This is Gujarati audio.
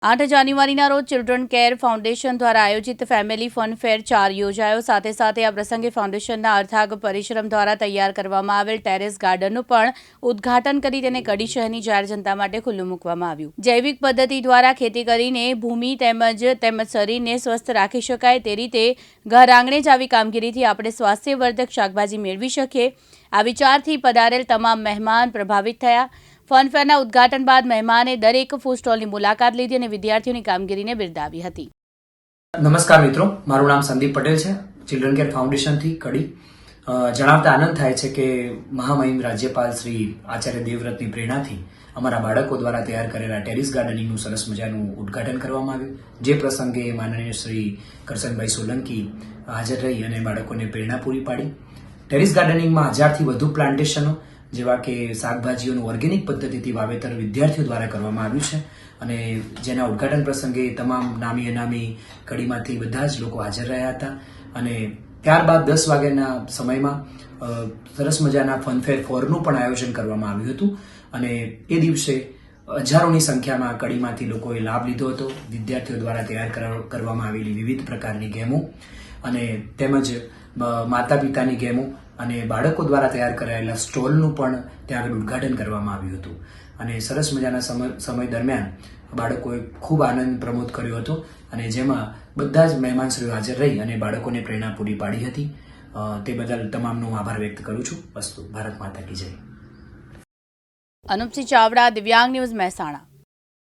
8 જાન્યુઆરીના રોજ ચિલ્ડ્રન કેર ફાઉન્ડેશન દ્વારા આયોજિત ફેમિલી ફન ફેર 4 યોજાયો. સાથે આ પ્રસંગે ફાઉન્ડેશનના અથાગ પરિશ્રમ દ્વારા તૈયાર કરવામાં આવેલ ટેરેસ ગાર્ડનનું પણ ઉદ્ઘાટન કરી તેને કડી શહેરની જાહેર જનતા માટે ખુલ્લું મૂકવામાં આવ્યું. જૈવિક પદ્ધતિ દ્વારા ખેતી કરીને ભૂમિ તેમજ શરીરને સ્વસ્થ રાખી શકાય તે રીતે ઘર આંગણે જ આવી કામગીરીથી આપણે સ્વાસ્થ્યવર્ધક શાકભાજી મેળવી શકીએ. આ વિચારથી પધારેલ તમામ મહેમાન પ્રભાવિત થયા. ફનફેરના ઉદ્ઘાટન બાદ મહેમાને દરેક ફૂડ સ્ટોલની મુલાકાત લીધી અને વિદ્યાર્થીઓની કામગીરીને બિરદાવી હતી. નમસ્કાર મિત્રો, મારું નામ સંદીપ પટેલ છે, ચિલ્ડ્રન કેર ફાઉન્ડેશનથી કડી. જણાવતા આનંદ થાય છે કે મહામહિમ રાજ્યપાલ શ્રી આચાર્ય દેવવ્રતની પ્રેરણાથી અમારા બાળકો દ્વારા તૈયાર કરેલા ટેરેસ ગાર્ડનિંગનું સરસ મજાનું ઉદ્ઘાટન કરવામાં આવ્યું. જે પ્રસંગે માનનીય શ્રી કરશનભાઈ સોલંકી હાજર રહી અને બાળકોને પ્રેરણા પૂરી પાડી. ટેરેસ ગાર્ડનિંગમાં 1000થી વધુ પ્લાન્ટેશનો જેવા કે શાકભાજીઓનું ઓર્ગેનિક પદ્ધતિથી વાવેતર વિદ્યાર્થીઓ દ્વારા કરવામાં આવ્યું છે અને જેના ઉદ્ઘાટન પ્રસંગે તમામ નામી અનામી કડીમાંથી બધા જ લોકો હાજર રહ્યા હતા. અને ત્યારબાદ 10 વાગ્યાના સમયમાં સરસ મજાના ફનફેર 4નું પણ આયોજન કરવામાં આવ્યું હતું અને એ દિવસે હજારોની સંખ્યામાં કડીમાંથી લોકોએ લાભ લીધો હતો. વિદ્યાર્થીઓ દ્વારા તૈયાર કરવામાં આવેલી વિવિધ પ્રકારની ગેમો અને તેમજ માતા પિતાની ગેમો અને બાળકો દ્વારા તૈયાર કરાયેલા સ્ટોલનું પણ ત્યાં આગળ ઉદ્ઘાટન કરવામાં આવ્યું હતું. અને સરસ મજાના સમય દરમિયાન બાળકોએ ખૂબ આનંદ પ્રમોદ કર્યો હતો અને જેમાં બધા જ મહેમાનશ્રીઓ હાજર રહી અને બાળકોને પ્રેરણા પૂરી પાડી હતી. તે બદલ તમામનો આભાર વ્યક્ત કરું છું. અસ્તુ. ભારત માતા કી જય. અનુપસિંહ ચાવડા, દિવ્યાંગ ન્યૂઝ, મહેસાણા.